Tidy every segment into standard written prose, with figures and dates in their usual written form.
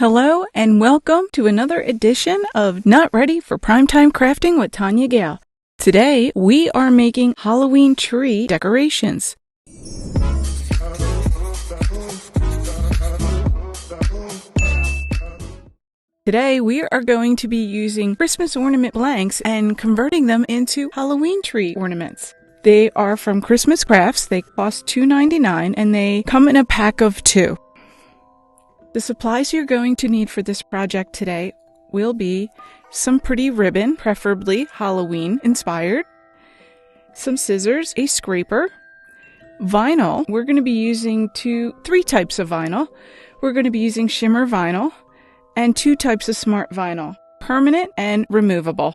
Hello and welcome to another edition of Not Ready for Primetime Crafting with Tania Gail. Today we are making Halloween tree decorations. Today we are going to be using Christmas ornament blanks and converting them into Halloween tree ornaments. They are from Christmas Crafts. They cost $2.99 and they come in a pack of 2. The supplies you're going to need for this project today will be some pretty ribbon, preferably Halloween inspired, some scissors, a scraper, vinyl. We're going to be using 3 types of vinyl. We're going to be using shimmer vinyl and 2 types of smart vinyl, permanent and removable.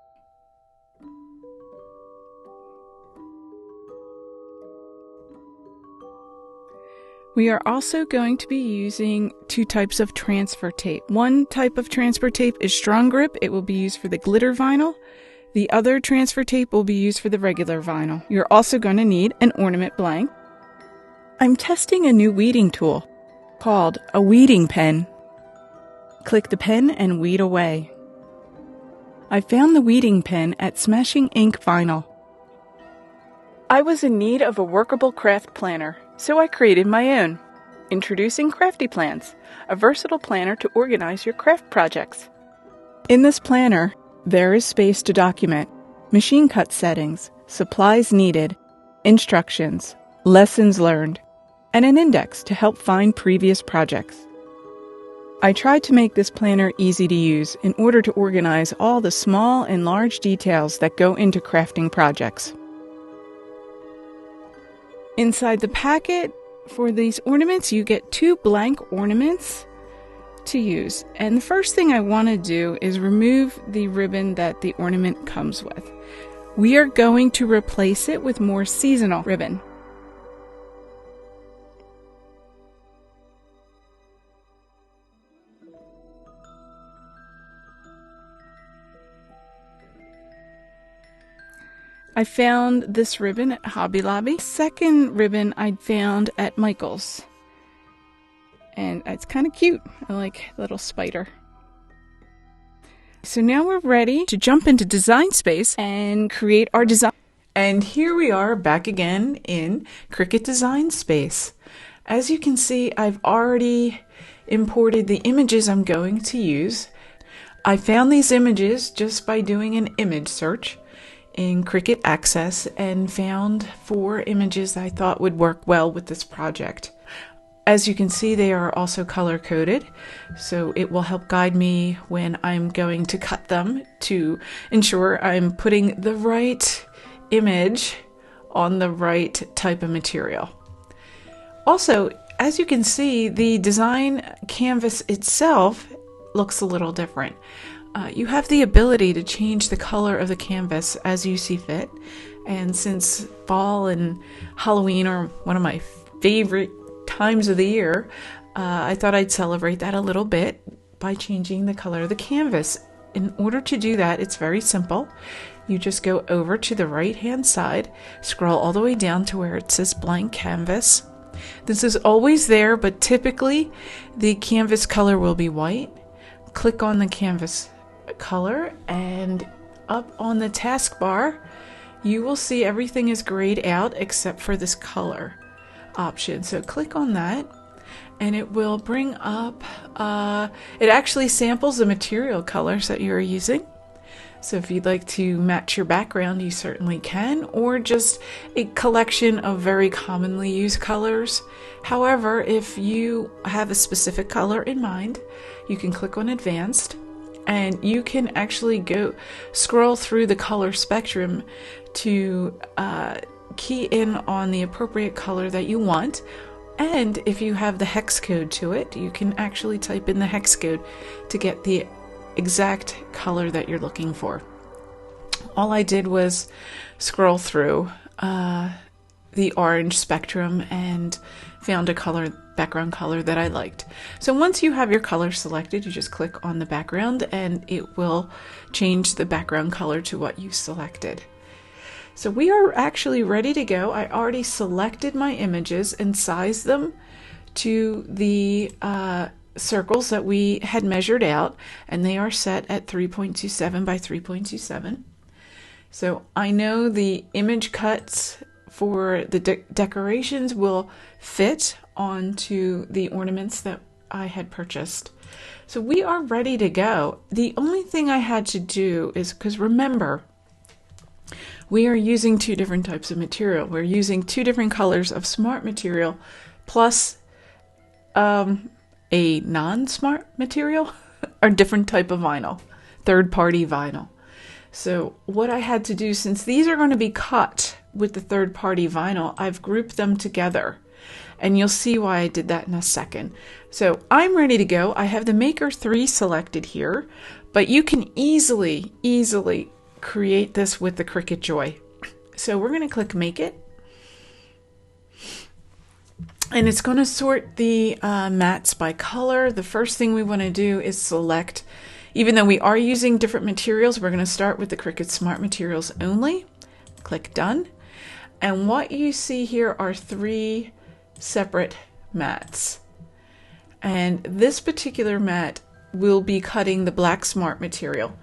We are also going to be using 2 types of transfer tape. One type of transfer tape is strong grip. It will be used for the glitter vinyl. The other transfer tape will be used for the regular vinyl. You're also going to need an ornament blank. I'm testing a new weeding tool called a weeding pen. Click the pen and weed away. I found the weeding pen at Smashing Ink Vinyl. I was in need of a workable craft planner, so I created my own. Introducing Crafty Plans, a versatile planner to organize your craft projects. In this planner, there is space to document machine cut settings, supplies needed, instructions, lessons learned, and an index to help find previous projects. I tried to make this planner easy to use in order to organize all the small and large details that go into crafting projects. Inside the packet for these ornaments, you get 2 blank ornaments to use. And the first thing I want to do is remove the ribbon that the ornament comes with. We are going to replace it with more seasonal ribbon. I found this ribbon at Hobby Lobby. Second ribbon I found at Michael's. And it's kind of cute. I like a little spider. So now we're ready to jump into Design Space and create our design. And here we are back again in Cricut Design Space. As you can see, I've already imported the images I'm going to use. I found these images just by doing an image search in Cricut Access and found 4 images I thought would work well with this project. As you can see, they are also color coded, so it will help guide me when I'm going to cut them to ensure I'm putting the right image on the right type of material. Also, as you can see, the design canvas itself looks a little different. You have the ability to change the color of the canvas as you see fit. And since fall and Halloween are one of my favorite times of the year, I thought I'd celebrate that a little bit by changing the color of the canvas. In order to do that, it's very simple. You just go over to the right hand side, scroll all the way down to where it says blank canvas. This is always there, but typically the canvas color will be white. Click on the canvas color, and up on the taskbar you will see everything is grayed out except for this color option. So click on that and it will bring up it actually samples the material colors that you're using. So if you'd like to match your background, you certainly can, or just a collection of very commonly used colors. However, if you have a specific color in mind, you can click on Advanced and you can actually scroll through the color spectrum to key in on the appropriate color that you want. And if you have the hex code to it, you can actually type in the hex code to get the exact color that you're looking for. All I did was scroll through the orange spectrum and found a background color that I liked. So once you have your color selected, you just click on the background and it will change the background color to what you selected. So we are actually ready to go. I already selected my images and sized them to the circles that we had measured out, and they are set at 3.27 by 3.27. So I know the image cuts for the decorations will fit onto the ornaments that I had purchased. So we are ready to go. The only thing I had to do is, because remember, we are using two different types of material. We're using two different colors of smart material plus a non-smart material or different type of vinyl, third-party vinyl. So what I had to do, since these are going to be cut with the third-party vinyl, I've grouped them together. And you'll see why I did that in a second. So I'm ready to go. I have the Maker 3 selected here, but you can easily create this with the Cricut Joy. So we're going to click Make It. And it's going to sort the mats by color. The first thing we want to do is select, even though we are using different materials, we're going to start with the Cricut Smart Materials only. Click Done. And what you see here are 3 separate mats. And this particular mat will be cutting the black smart material.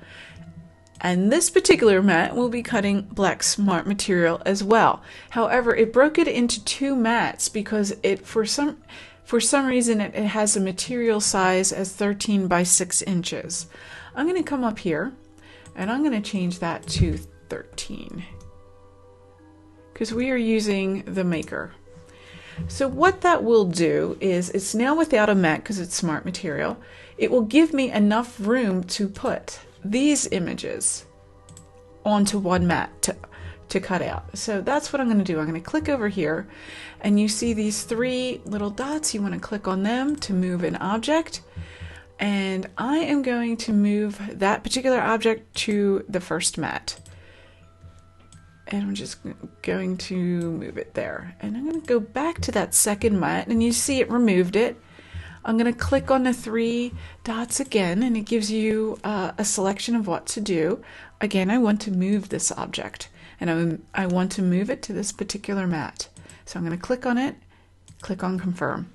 And this particular mat will be cutting black smart material as well. However, it broke it into 2 mats because it, for some reason, it has a material size as 13 by 6 inches. I'm going to come up here and I'm going to change that to 13 because we are using the Maker. So what that will do is, it's now without a mat because it's smart material. It will give me enough room to put these images onto one mat to cut out. So that's what I'm going to do. I'm going to click over here and you see these 3 little dots. You want to click on them to move an object. And I am going to move that particular object to the first mat. And I'm just going to move it there. And I'm going to go back to that second mat and you see it removed it. I'm going to click on the 3 dots again and it gives you a selection of what to do. Again, I want to move this object and I want to move it to this particular mat. So I'm going to click on it, click on Confirm.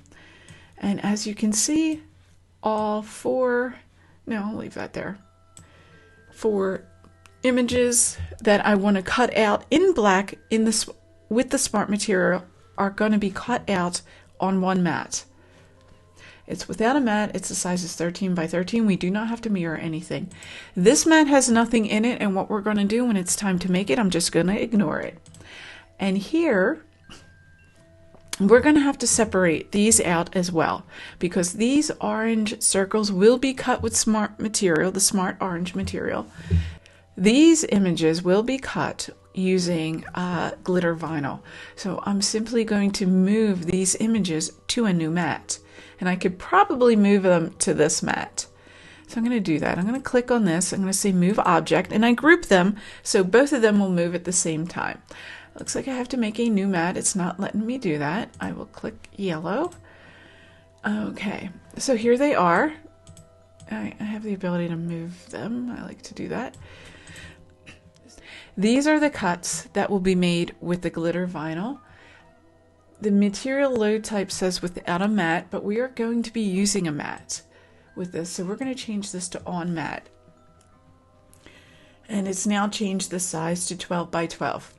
And as you can see, all 4, no, I'll leave that there, 4 images that I want to cut out in black with the smart material are going to be cut out on one mat. It's without a mat. It's the size is 13 by 13. We do not have to mirror anything. This mat has nothing in it, and what we're going to do when it's time to make it, I'm just going to ignore it. And here, we're going to have to separate these out as well, because these orange circles will be cut with smart material, the smart orange material. These images will be cut using glitter vinyl. So I'm simply going to move these images to a new mat. And I could probably move them to this mat. So I'm going to do that. I'm going to click on this. I'm going to say Move Object. And I group them so both of them will move at the same time. Looks like I have to make a new mat. It's not letting me do that. I will click yellow. Okay. So here they are. I have the ability to move them. I like to do that. These are the cuts that will be made with the glitter vinyl. The material load type says without a mat, but we are going to be using a mat with this. So we're going to change this to on mat. And it's now changed the size to 12 by 12.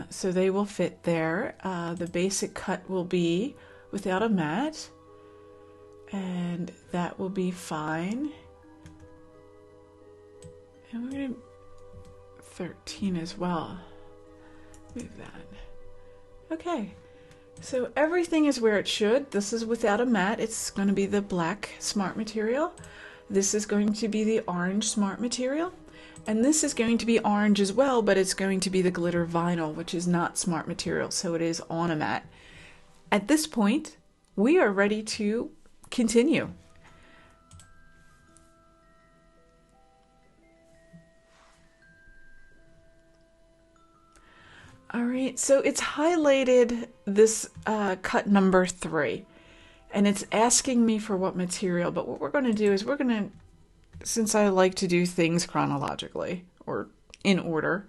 So they will fit there. The basic cut will be without a mat. And that will be fine. And we're going to 13 as well. Move that. Okay, so everything is where it should. This is without a mat. It's going to be the black smart material. This is going to be the orange smart material. And this is going to be orange as well, but it's going to be the glitter vinyl, which is not smart material, so it is on a mat. At this point, we are ready to continue. All right, so it's highlighted this cut number 3, and it's asking me for what material, but what we're going to do is we're going to, since I like to do things chronologically or in order,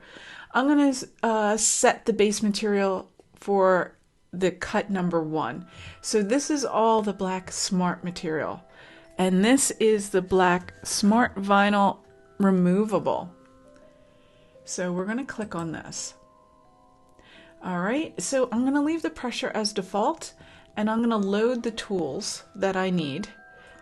I'm going to set the base material for the cut number 1. So this is all the black smart material. And this is the black smart vinyl removable. So we're going to click on this. All right, so I'm going to leave the pressure as default, and I'm going to load the tools that I need.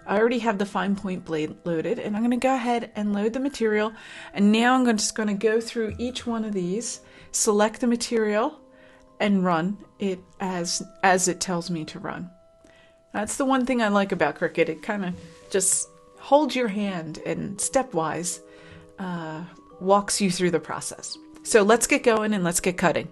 I already have the fine point blade loaded, and I'm going to go ahead and load the material. And now I'm just going to go through each one of these, select the material, and run it as it tells me to run. That's the one thing I like about Cricut. It kind of just holds your hand and stepwise walks you through the process. So let's get going and let's get cutting.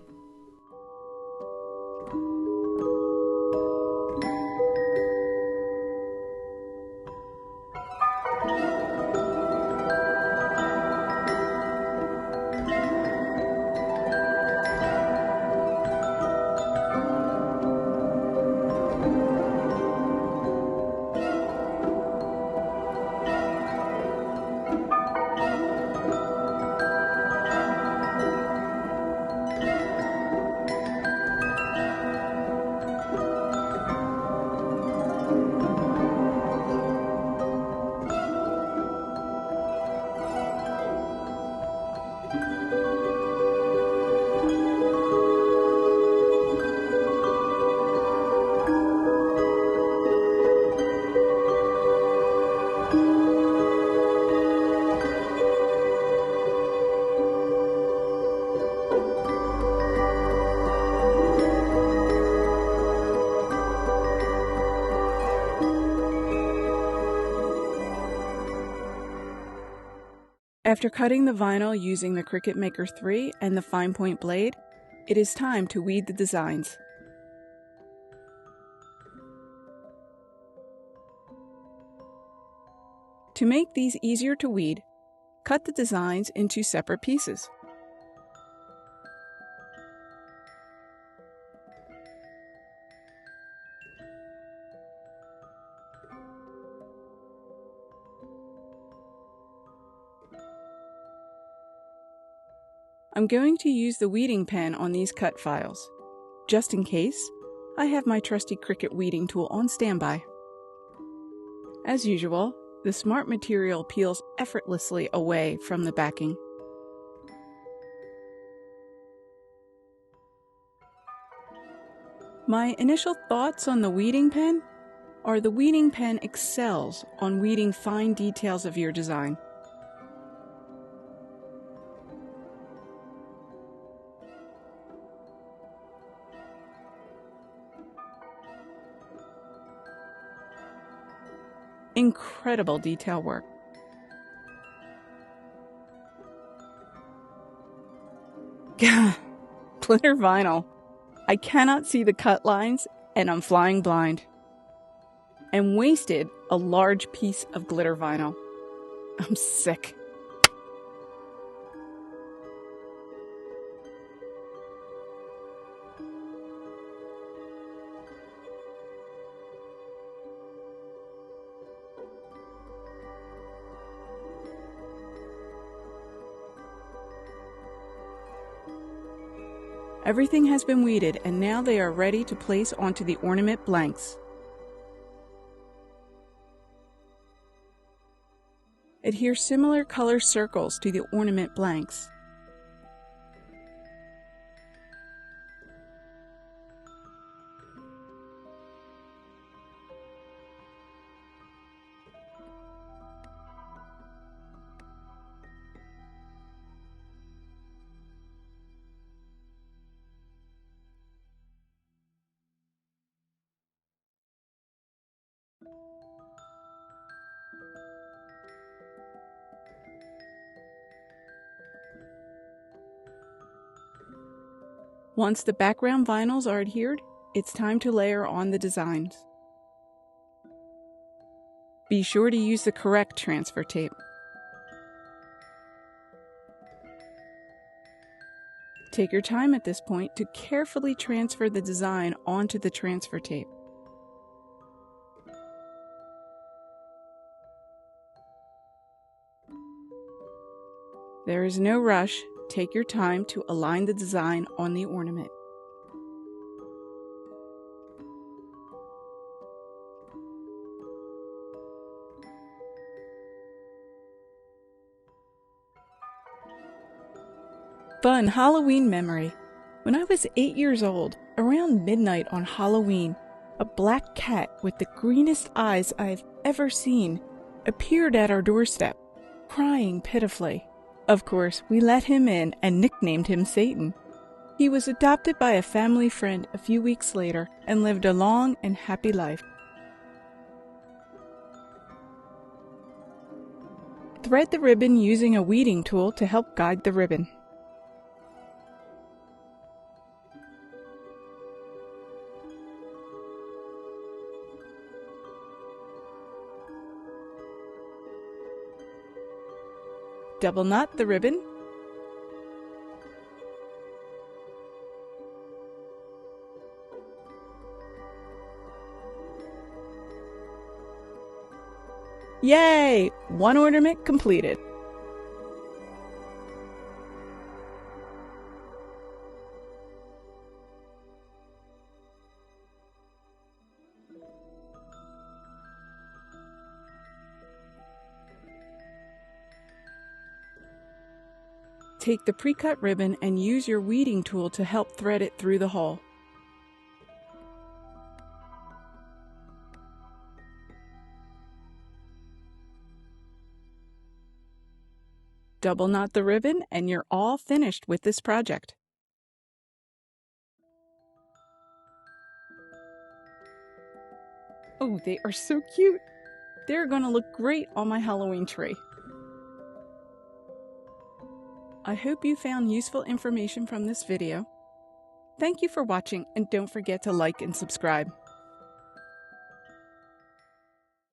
After cutting the vinyl using the Cricut Maker 3 and the fine point blade, it is time to weed the designs. To make these easier to weed, cut the designs into separate pieces. I'm going to use the weeding pen on these cut files. Just in case, I have my trusty Cricut weeding tool on standby. As usual, the smart material peels effortlessly away from the backing. My initial thoughts on the weeding pen are the weeding pen excels on weeding fine details of your design. Incredible detail work. Glitter vinyl. I cannot see the cut lines and I'm flying blind. And wasted a large piece of glitter vinyl. I'm sick. Everything has been weeded and now they are ready to place onto the ornament blanks. Adhere similar color circles to the ornament blanks. Once the background vinyls are adhered, it's time to layer on the designs. Be sure to use the correct transfer tape. Take your time at this point to carefully transfer the design onto the transfer tape. There is no rush. Take your time to align the design on the ornament. fun Halloween memory. When I was 8 years old, around midnight on Halloween, a black cat with the greenest eyes I've ever seen appeared at our doorstep, crying pitifully. Of course, we let him in and nicknamed him Satan. He was adopted by a family friend a few weeks later and lived a long and happy life. Thread the ribbon using a weeding tool to help guide the ribbon. Double knot the ribbon. Yay! One ornament completed. Take the pre-cut ribbon and use your weeding tool to help thread it through the hole. Double knot the ribbon and you're all finished with this project. Oh, they are so cute! They're going to look great on my Halloween tree. I hope you found useful information from this video. Thank you for watching and don't forget to like and subscribe.